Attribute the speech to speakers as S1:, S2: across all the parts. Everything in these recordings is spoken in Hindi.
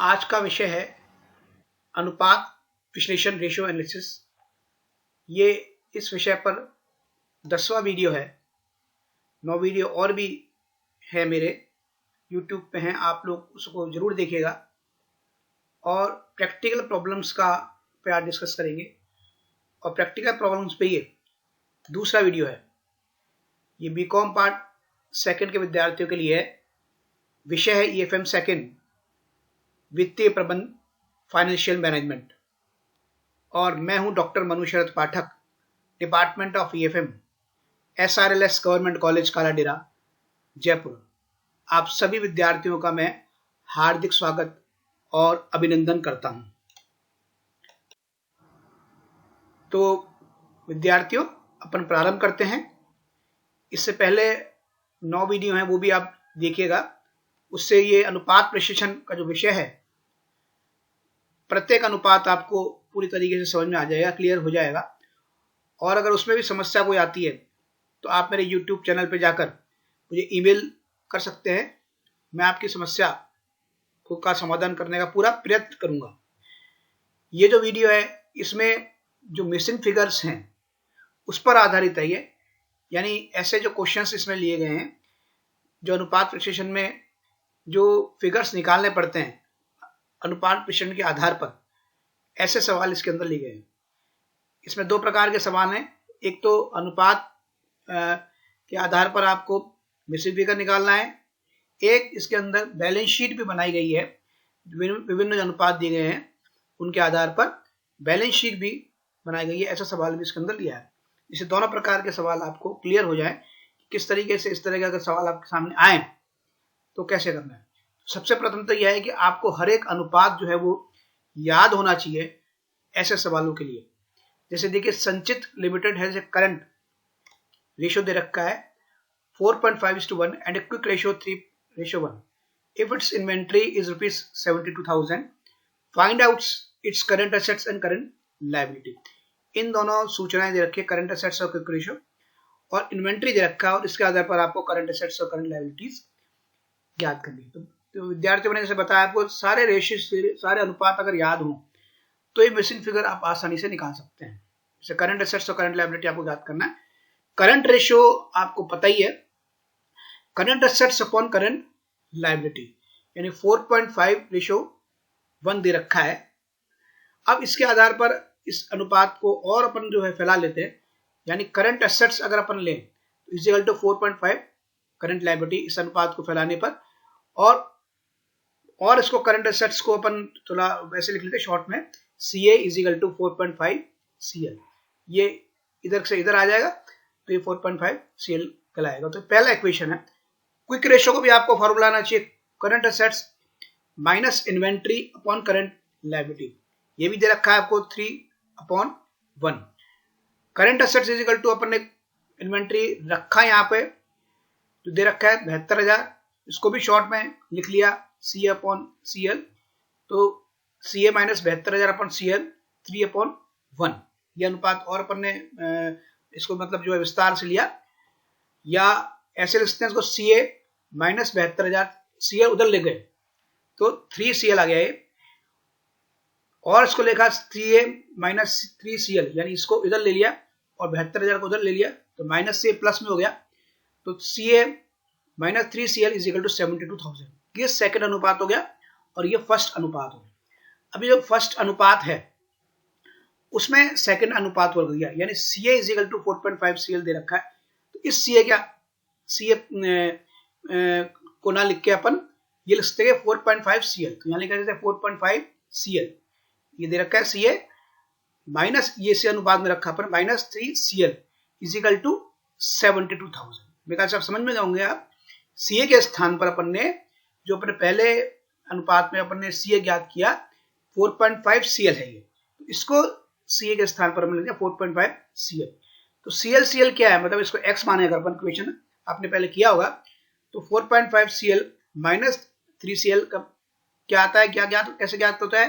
S1: आज का विषय है अनुपात विश्लेषण, रेशियो एनालिसिस। ये इस विषय पर 10वां वीडियो है। 9 वीडियो और भी है मेरे YouTube पे हैं, आप लोग उसको जरूर देखिएगा। और प्रैक्टिकल प्रॉब्लम्स का पे आज डिस्कस करेंगे, और प्रैक्टिकल प्रॉब्लम्स पे ये दूसरा वीडियो है। ये बीकॉम पार्ट सेकंड के विद्यार्थियों के लिए है। विषय है EFM सेकंड, वित्तीय प्रबंध, फाइनेंशियल मैनेजमेंट। और मैं हूं doctor Manu Sharad Pathak, department of EFM, SRLS government college Kaladera, Jaipur. आप सभी विद्यार्थियों का मैं हार्दिक स्वागत और अभिनंदन करता हूं। तो विद्यार्थियों, अपन प्रारंभ करते हैं। इससे पहले 9 वीडियो हैं, वो भी आप देखिएगा। उससे ये अनुपात विश्लेषण का जो विषय है, प्रत्येक अनुपात आपको पूरी तरीके से समझ में आ जाएगा, क्लियर हो जाएगा। और अगर उसमें भी समस्या कोई आती है तो आप मेरे YouTube चैनल पे जाकर मुझे ईमेल कर सकते हैं। मैं आपकी समस्या का समाधान करने का पूरा प्रयत्न करूंगा। ये जो वीडियो है, इसमें जो मिसिंग फिगर्स हैं उस पर आधारित है ये। यानी ऐसे जो क्वेश्चंस इसमें लिए गए हैं, जो अनुपात विश्लेषण में जो फिगर्स निकालने पड़ते हैं अनुपात विश्लेषण के आधार पर, ऐसे सवाल इसके अंदर लिए गए हैं। इसमें 2 प्रकार के सवाल हैं। एक तो अनुपात के आधार पर आपको मिसिंग फिगर निकालना है। एक इसके अंदर बैलेंस शीट भी बनाई गई है। विभिन्न अनुपात दिए गए हैं, उनके आधार पर बैलेंस शीट भी बनाई गई है। ऐसा सवाल भी इसके अंदर लिया है। इससे दोनों प्रकार के सवाल आपको क्लियर हो जाए किस तरीके से इस तरह का अगर सवाल आपके सामने आए तो कैसे करना है। सबसे प्रथम तो यह है कि आपको हर एक अनुपात जो है वो याद होना चाहिए ऐसे सवालों के लिए। जैसे देखिए, संचित लिमिटेड है, करंट रेशियो दे रखा है 4.5:1 and quick ratio 3:1। If its inventory is ₹72,000, find out its current assets and current liability. इन दोनों सूचनाएं दे रखी है, करंट एसेट्स और क्विक रेशियो, और इन्वेंट्री दे रखा है, और इसके आधार पर आपको करंट एसेट्स और करंट लायबिलिटीज याद करनी। तो विद्यार्थियों ने जैसे बताया, आपको सारे रेशियो, सारे अनुपात अगर याद हो तो ये मिसिंग फिगर आप आसानी से निकाल सकते हैं। जैसे करंट एसेट्स और करंट लायबिलिटी आपको याद करना है। करंट रेशियो आपको पता ही है, current assets upon current liability, यानी 4.5:1 दे रखा है। अब इसके आधार पर इस अनुपात को और अपन जो है फैला लेते हैं। यानी करंट एसेट्स अगर अपन लें तो इक्वल टू 4.5 करंट लायबिलिटी, इस अनुपात को फैलाने पर। और इसको करंट एसेट्स को अपन थोड़ा वैसे लिख लेते हैं शॉर्ट में, CA is equal to 4.5 CL। ये इधर से इधर आ जाएगा तो ये 4.5 CL कहलाएगा। तो पहला इक्वेशन है। क्विक रेशियो को भी आपको फॉर्मूला आना चाहिए, current assets minus inventory upon current liability. ये भी दे रखा है आपको 3/1। Current assets is equal to, अपन ने इन्वेंट्री रखा है यहाँ पे जो दे रखा है 72,000, इसको भी शॉर्ट में लिख लिया CA अपॉन CL। तो CA माइनस 72,000 अपॉन CL 3/1। यह अनुपात और अपन ने इसको मतलब जो है विस्तार से लिया, या ऐसे लिखते हैं इसको CA माइनस 72,000, CL उधर ले गए तो 3CL आ गया ये, और इसको लिखा 3A माइनस 3CL, यानी इसको इधर ले लिया और 72,000 को उधर ले लिया तो माइनस से प्लस में हो गया। तो CA minus 3CL is equal to 72,000। ये सेकंड अनुपात हो गया और ये फर्स्ट अनुपात हो गया। अभी जो फर्स्ट अनुपात है उसमें सेकंड अनुपात वर्ग दिया, यानी CA is equal to 4.5 CL दे रखा है। तो इस CA को ना लिख के अपन ये लिखते हैं 4.5 CL। तो यहाँ लिखा जाता है 4.5 CL, ये दे रखा है CA माइनस ये से अनुपात में रखा अपन minus 3 CL is equal to 72,000। Because आप समझ में जाओगे, आप CA के स्थान पर अपन ने जो अपने पहले अनुपात में अपन ने CA ज्ञात किया 4.5 CL है, ये तो इसको CA के स्थान पर हमने लिया 4.5 CL। तो CL क्या है, मतलब इसको x माने अगर अपन इक्वेशन आपने पहले किया होगा तो 4.5 CL माइनस 3 CL का क्या आता है, कैसे ज्ञात होता है,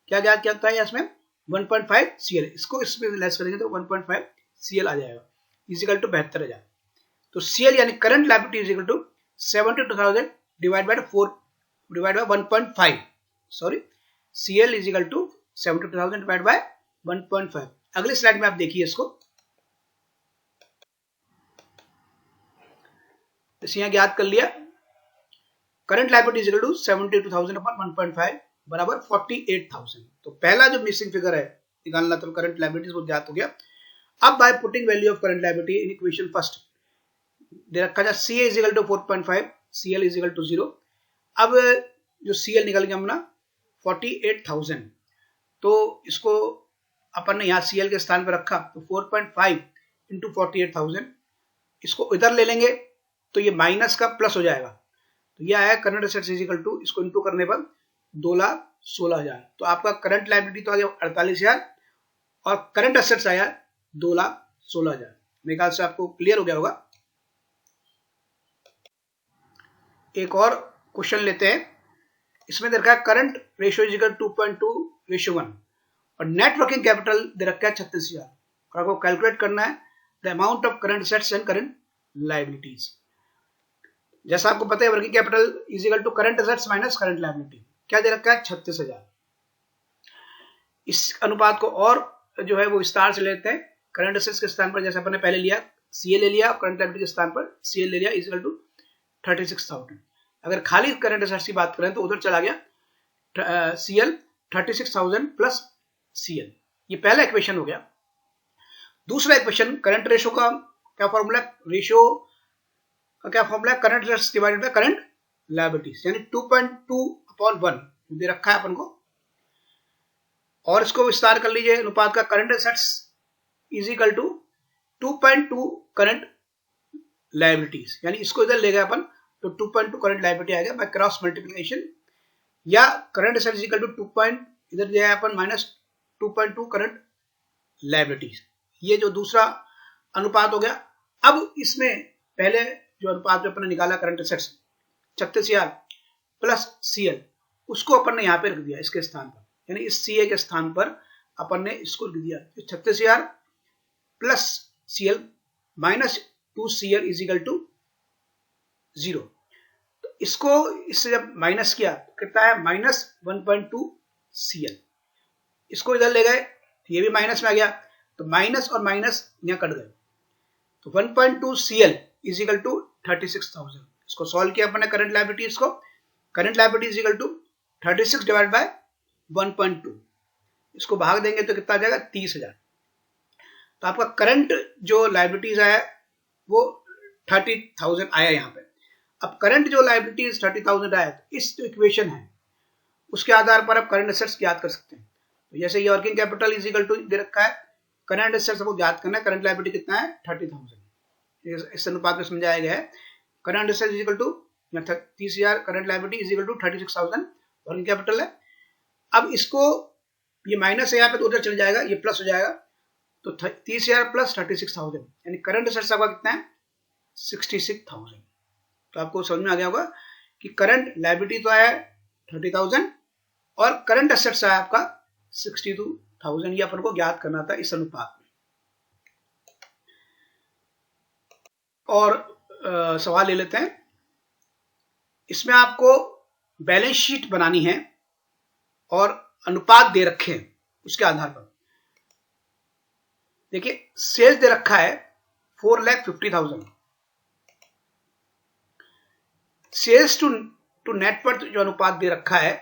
S1: क्या ज्ञात किया होता है इसमें 1.5 CL। इसको इसमें लेस करेंगे तो 1.5 CL आ जाएगा इज इक्वल टू 72,000। तो CL यानी current liability is equal to 72,000 divide by 1.5। Sorry CL is equal to 72,000 divide by 1.5। अगले स्लाइड में आप देखिए इसको, इसे यहाँ ज्ञात कर लिया। Current liability is equal to 72,000 upon 1.5 बराबर 48,000। तो पहला जो मिसिंग फिगर है निकालना, तो करंट लायबिलिटीज वो ज्ञात हो गया। अब by putting value of current liability in equation first दे रखा था CA is equal to 4.5, CL is equal to 0। अब जो CL निकल गया अपना 48,000, तो इसको अपन ने यहाँ CL के स्थान पर रखा, तो 4.5 इंटू 48,000, इसको इधर ले लेंगे तो ये माइनस का प्लस हो जाएगा, तो ये आया current assets is equal to, इसको इंटू करने पर 2,16,000। तो आपका करंट लायबिलिटी तो आ गया 48,000 और करंट एसेट्स आया 2,16,000। मेरे ख्याल से आपको क्लियर हो गया होगा। एक और क्वेश्चन लेते हैं, इसमें दे रखा है करंट रेशियो इज इक्वल 2.2:1 और नेट वर्किंग कैपिटल दे रखा है 36,000 और आपको कैलकुलेट करना है the amount of current assets and current liabilities. जैसा आपको पता है working capital is equal to current assets minus current liability, क्या दे रखा है 36,000। इस अनुपात को और जो है वो विस्तार से लेते हैं। करंट एसेट्स के स्थान पर जैसे अपन ने पहले लिया CA ले लिया, करंट लायबिलिटी के स्थान पर CL ले लिया इज इक्वल टू 36,000। अगर खाली करंट एसेट्स की बात करें तो उधर चला गया CL 36,000 प्लस CL, ये पहला इक्वेशन हो गया। दूसरा इक्वेशन करंट रेशियो का क्या फॉर्मूला, रेशियो का क्या formula, current assets divided by current liabilities, यानी 2.2/1 दे रखा है अपन को। और इसको विस्तार कर लीजिए अनुपात का, current assets is equal to 2.2 current liabilities, यानी इसको इधर ले गए अपन तो 2.2 करंट लायबिलिटी आएगा बाय क्रॉस मल्टीप्लिकेशन, या current assets is equal to 2. इधर दिया है अपन माइनस 2.2 करंट लायबिलिटीज। ये जो दूसरा अनुपात हो गया। अब इसमें पहले जो अनुपात जो अपन ने निकाला करंट एसेट्स 36,000 प्लस CL, उसको अपन ने यहाँ पे रख दिया इसके स्थान पर, यानी इस CA के स्थान पर अपन ने इसको रख दिया 36,000 plus CL minus 2CL is equal to 0। तो इसको इससे जब माइनस किया कितना है माइनस 1.2 CL, इसको इधर ले गए ये भी माइनस में आ गया, तो माइनस और माइनस यहाँ कट गए, तो 1.2 CL इज इक्वल टू 36,000। इसको सॉल्व किया अपने करंट लायबिलिटीज को, current liability is equal to 36 divide by 1.2, इसको भाग देंगे तो कितना आ जाएगा 30,000। तो आपका करंट जो लायबिलिटीज आया वो 30,000 आया यहाँ पे। अब करंट जो लायबिलिटीज 30,000 आया, तो इस जो इक्वेशन है उसके आधार पर आप करंट एसेट्स ज्ञात कर सकते हैं। तो जैसे ये working capital is equal to दे रखा है, करंट एसेट्स को ज्ञात करना है, करंट लायबिलिटी कितना है 30,000। इस अनुपात में समझाया गया है current assets is equal to 30,000, current liability is equal to 36,000 working capital है। अब इसको ये माइनस है यहाँ पे तो उधर चल जाएगा, ये प्लस हो जाएगा, तो 30,000 प्लस 36,000 यानी करंट एसेट्स आपका कितना है 66,000। तो आपको समझ में आ गया होगा कि करंट लायबिलिटी तो आया 30,000 और करंट एसेट्स आया आपका 62,000, ये अपन को ज्ञात करना था इस अनुपात में। और सवाल ले लेते हैं, इसमें आपको बैलेंस शीट बनानी है और अनुपात दे रखे हैं उसके आधार पर। देखिए सेल्स दे रखा है 4,50,000, सेल्स टू नेटवर्थ जो अनुपात दे रखा है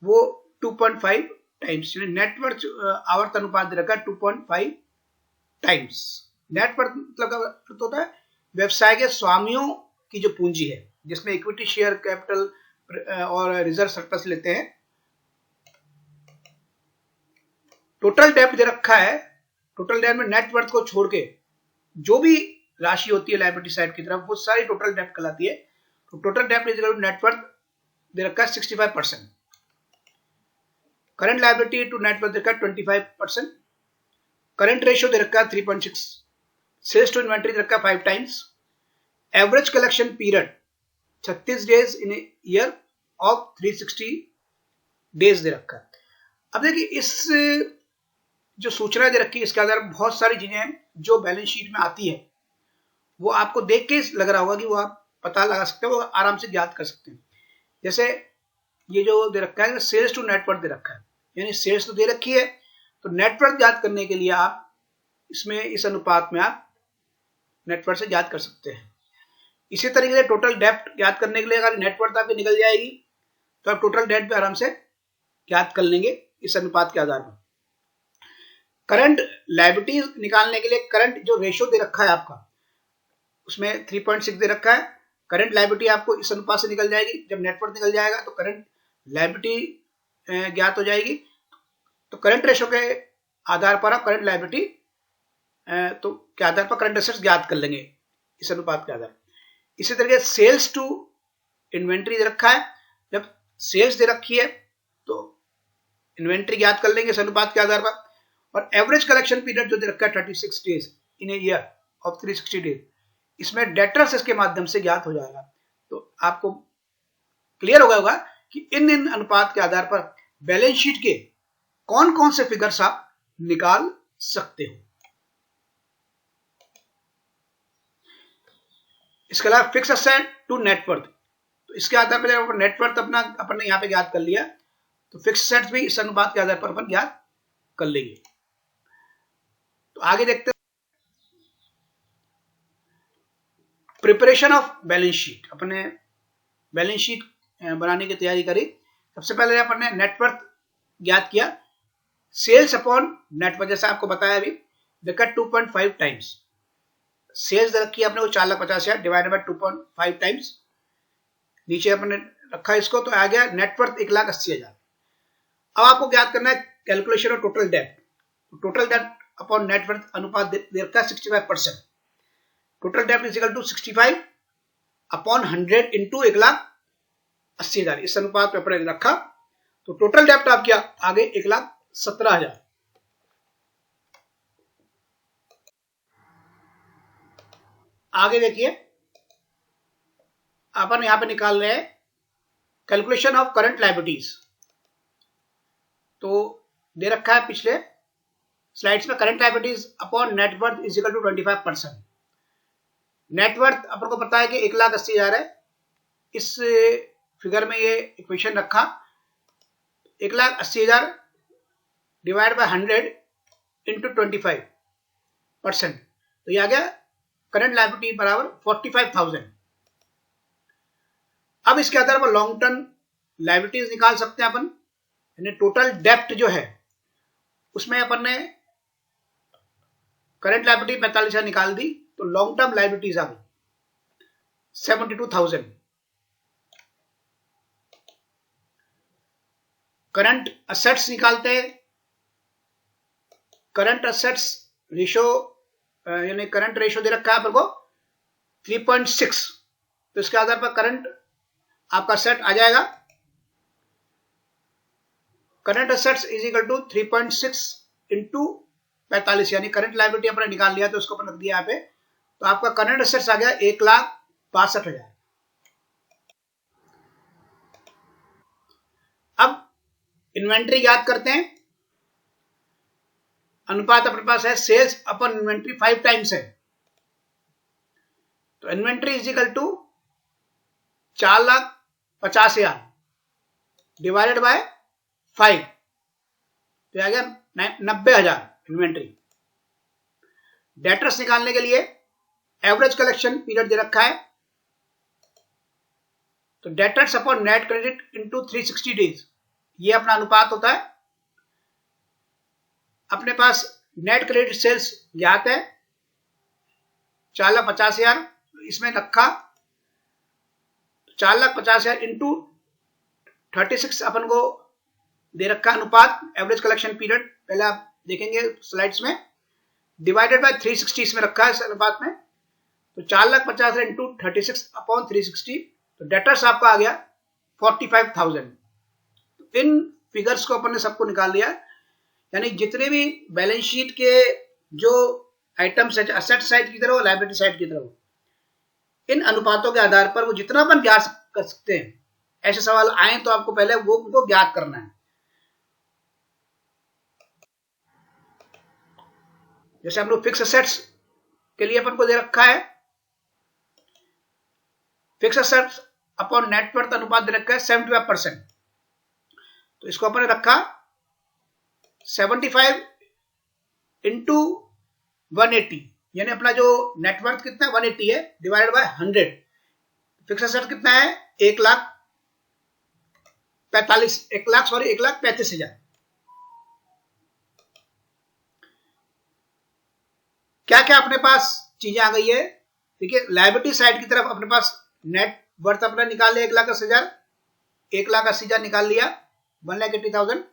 S1: वो 2.5 टाइम्स, नेटवर्थ आवर्त अनुपात दे रखा है 2.5 टाइम्स। नेटवर्थ मतलब होता है व्यवसाय के स्वामियों की जो पूंजी है, जिसमें इक्विटी शेयर कैपिटल और रिजर्व सरप्लस लेते हैं। टोटल डेप्ट दे रखा है, टोटल डेप्ट में नेटवर्थ को छोड़ के जो भी राशि होती है लायबिलिटी साइड की तरफ वो सारी टोटल डेप्ट कहलाती है। तो टोटल डेप्ट इज इक्वल टू नेटवर्थ दे रखा है 65%, करंट लायबिलिटी टू नेटवर्थ दे रखा है 25%, करंट रेशियो दे रखा है 3.6, सेल्स टू इन्वेंटरी दे रखा है 5 times, average collection period 36 days in year of 360 days दे रखा है। अब देखिए इस जो सूचना दे रखी है इसके आधार बहुत सारी चीजें जो बैलेंस शीट में आती है वो आपको देख के लग रहा होगा कि वो आप पता लगा सकते हो, वो आराम से ज्ञात कर सकते हैं। जैसे ये जो दे रखा है सेल्स टू नेटवर्थ दे रखा है, यानी सेल्स तो दे रखी है, तो नेटवर्थ ज्ञात करने के लिए आप इसमें इस अनुपात में आप नेटवर्थ से ज्ञात कर सकते हैं। इसी तरीके से टोटल डेप्थ ज्ञात करने के लिए अगर नेटवर्थ आपकी निकल जाएगी तो आप टोटल डेप्थ भी आराम से ज्ञात कर लेंगे इस अनुपात के आधार पर। करंट लायबिलिटीज निकालने के लिए करंट जो रेशियो दे रखा है आपका, उसमें 3.6 दे रखा है। करंट लायबिलिटी आपको इस अनुपात से निकल जाएगी। जब नेटवर्थ निकल जाएगा तो करंट लायबिलिटी ज्ञात हो जाएगी। तो करंट रेशियो के आधार पर आप करंट लायबिलिटी तो के आधार पर करंट एसेट्स ज्ञात कर लेंगे इस अनुपात के आधार। इसी तरीके सेल्स टू इन्वेंट्री दे रखा है। जब सेल्स दे रखी है तो इन्वेंट्री ज्ञात कर लेंगे इस अनुपात के आधार पर। और एवरेज कलेक्शन पीरियड जो दे रखा है 36 days in a year of 360 days, इसमें डेटर्स इसके माध्यम से ज्ञात हो जाएगा। तो आपको क्लियर होगा कि इन अनुपात के आधार पर बैलेंस शीट के कौन कौन से फिगर्स आप निकाल सकते हो। इसके अलावा फिक्स एसेट टू नेटवर्थ, तो इसके आधार पर नेटवर्थ अपना अपन ने यहां पे ज्ञात कर लिया, तो फिक्स एसेट्स भी इस अनुपात के आधार पर अपन ज्ञात कर लेंगे। तो आगे देखते हैं प्रिपरेशन ऑफ बैलेंस शीट। अपने बैलेंस शीट बनाने की तैयारी करी। सबसे पहले अपन ने नेटवर्थ ज्ञात किया, सेल्स अपॉन नेटवर्थ, जैसा आपको बताया अभी, देखा 2.5 टाइम्स सेल्स रखी है अपने को 4,50,000 डिवाइडेड बाय 2.5 टाइम्स, नीचे अपने रखा इसको, तो आ गया नेटवर्थ 1,80,000। अब आपको ज्ञात करना है कैलकुलेशन ऑफ टोटल डेब्ट। टोटल डेब्ट अपॉन नेटवर्थ अनुपात दे रखा है 65%। टोटल डेब्ट is equal to 65 upon 100 into 1,80,000, इस अनुपात पे अपने रखा। तो टोटल डेब्ट आप क्या आगे 1,17,000। आगे देखिए अपन यहां पे निकाल रहे हैं कैलकुलेशन ऑफ करंट लायबिलिटीज। तो दे रखा है पिछले स्लाइड्स में current liabilities upon net worth is equal to 25%। Net worth अपन को पता है कि 1,80,000 है। इस फिगर में ये इक्वेशन रखा 1,80,000 डिवाइड बाय 100 इंटू 25%, तो ये आ गया करंट लायबिलिटी बराबर 45,000। अब इसके आधार पर लॉन्ग टर्म लायबिलिटीज निकाल सकते हैं अपन, यानी टोटल डेप्ट जो है उसमें अपन ने करंट लायबिलिटी 45,000 निकाल दी, तो लॉन्ग टर्म लायबिलिटीज आ गई 72,000। करंट असेट्स निकालते हैं। करंट असेट्स रेशियो यानी करंट रेशियो दे रखा है अपन को 3.6, तो इसके आधार पर करंट आपका सेट आ जाएगा। Current assets is equal to 3.6 into 45, यानी करंट लायबिलिटी अपने निकाल लिया तो उसको अपन रख दिया यहाँ पे, तो आपका करंट असेट्स आ गया 1,62,000। अब इन्वेंट्री याद करते हैं। अनुपात अपने पास है सेल्स अपन इन्वेंट्री 5 टाइम्स है, तो inventory is equal to 4,50,000 divided by 5, तो आ गया 90,000 इन्वेंट्री। डेटर्स निकालने के लिए एवरेज कलेक्शन पीरियड दे रखा है, तो debtors upon net credit into 360 days, ये अपना अनुपात होता है। अपने पास नेट क्रेडिट सेल्स ज्ञात है 4,50,000, इसमें रखा 4,50,000 इंटू 36 अपन को दे रखा अनुपात एवरेज कलेक्शन पीरियड, पहले आप देखेंगे स्लाइड्स में, डिवाइडेड बाय 360 इसमें रखा है इस अनुपात में, तो 4,50,000 इंटू 36 अपॉन 360, तो डेटर्स आपका आ गया 45,000। तो इन फिगर्स को अपन ने सबको निकाल लिया, यानी जितने भी बैलेंस शीट के जो आइटम्स है, असेट साइड की तरह हो लायबिलिटी साइड की तरह हो, इन अनुपातों के आधार पर वो जितना अपन ज्ञात कर सकते हैं, ऐसे सवाल आए तो आपको पहले वो उनको ज्ञात करना है। जैसे हम लोग फिक्स असेट्स के लिए अपन को दे रखा है, फिक्स असेट्स अपॉन नेटवर्थ अनुपात दे रखा है 75%। तो इसको अपन ने रखा 75 इंटू 180, यानी अपना जो नेटवर्थ कितना है 180 है, डिवाइडेड बाय 100। फिक्स एसेट कितना है 1,35,000। क्या क्या अपने पास चीजें आ गई है? देखिए लायबिलिटी साइड की तरफ अपने पास नेट वर्थ अपना निकाल लिया 1,80,000, 1,80,000 निकाल लिया 1,80,000।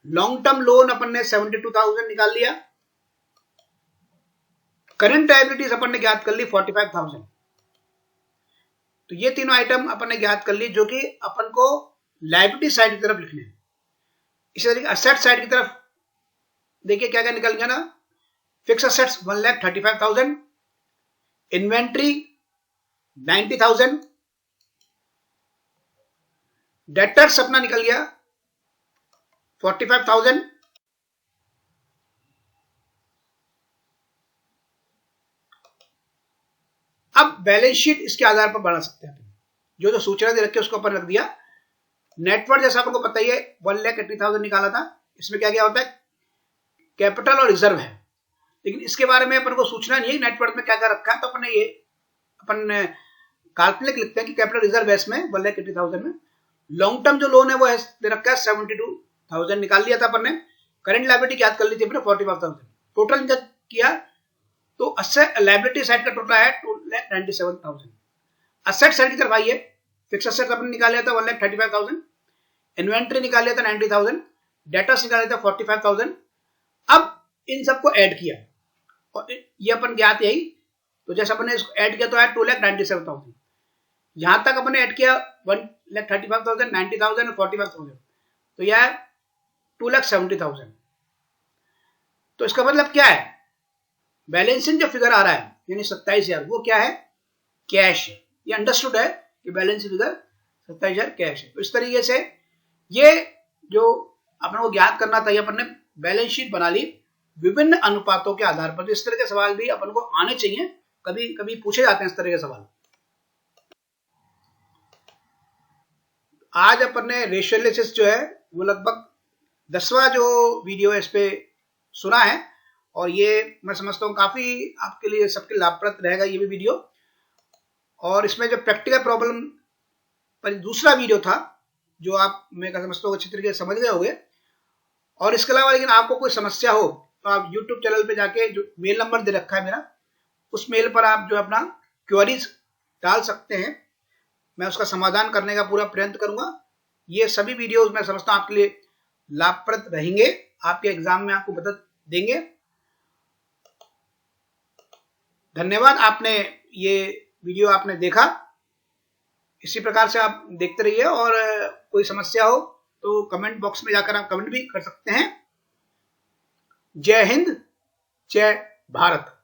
S1: लॉन्ग टर्म लोन अपन ने 72,000 निकाल लिया। करंट लायबिलिटीज अपन ने ज्ञात कर ली 45,000। तो ये तीनों आइटम अपन ने ज्ञात कर ली जो कि अपन को लायबिलिटी साइड की तरफ लिखने हैं। इसी तरीके असेट साइड की तरफ देखिए क्या क्या निकल गया ना। फिक्स असेट्स 1,35,000, इन्वेंट्री 90,000, डेटर्स अपना निकल गया 45,000, अब बैलेंस शीट इसके आधार पर बना सकते हैं। जो जो सूचना दे रखी है उसको अपन रख दिया। नेटवर्थ जैसा आपको पता ही है 1,80,000 निकाला था। इसमें क्या क्या होता है, कैपिटल और रिजर्व है, लेकिन इसके बारे में अपन को सूचना नहीं है नेटवर्थ में क्या क्या रखा है। तो अपन ये अपन काल्पनिक लिखते हैं कि कैपिटल रिजर्व बेस में 1,80,000 में लॉन्ग टर्म जो लोन है वो दे रखा है 72,000 निकाल लिया था अपन ने। करंट लायबिलिटी याद कर ली थी अपने 45,000। टोटल किया तो असेट लायबिलिटी साइड का टोटल है 2,97,000। असेट साइड की तरफ आइए, फिक्स असेट अपन निकाल लिया था 1,35,000, इन्वेंट्री निकाल लिया था 90,000, डेटर्स निकाल लिया था 45,000। अब इन सबको ऐड किया और ये अपन ज्ञात यही, तो जैसे अपन ने इसको ऐड किया तो है 2,97,000। यहां तक अपन ने ऐड किया 1,35,000, 90,000 और 45,000, तो यह है 2,70,000। तो इसका मतलब क्या है, बैलेंसिंग जो फिगर आ रहा है यानी 27,000 वो क्या है, कैश है। ये अंडरस्टूड है कि बैलेंसिंग फिगर 27,000 कैश है। तो इस तरीके से ये जो अपन को ज्ञात करना था, ये अपन ने बैलेंस शीट बना ली विभिन्न अनुपातों के आधार पर। तो इस तरह के सवाल भी अपन को आने चाहिए, कभी कभी पूछे जाते हैं इस तरह के सवाल। आज अपन ने रेशियो एनालिसिस जो है वो लगभग 10वां जो वीडियो है इस पे सुना है, और ये मैं समझता हूँ काफी आपके लिए सबके लाभप्रद रहेगा ये भी वीडियो। और इसमें जो प्रैक्टिकल प्रॉब्लम पर दूसरा वीडियो था जो आप मैं समझता हूँ अच्छी तरीके से समझ गए होंगे। और इसके अलावा लेकिन आपको कोई समस्या हो तो आप YouTube चैनल पे जाके जो मेल नंबर दे रखा है मेरा, उस मेल पर आप जो अपना क्वेरीज डाल सकते हैं, मैं उसका समाधान करने का पूरा प्रयत्न करूंगा। ये सभी वीडियोस मैं समझता हूँ आपके लिए लाभप्रद रहेंगे, आपके एग्जाम में आपको मदद देंगे। धन्यवाद, आपने ये वीडियो आपने देखा। इसी प्रकार से आप देखते रहिए, और कोई समस्या हो तो कमेंट बॉक्स में जाकर आप कमेंट भी कर सकते हैं। जय हिंद, जय भारत।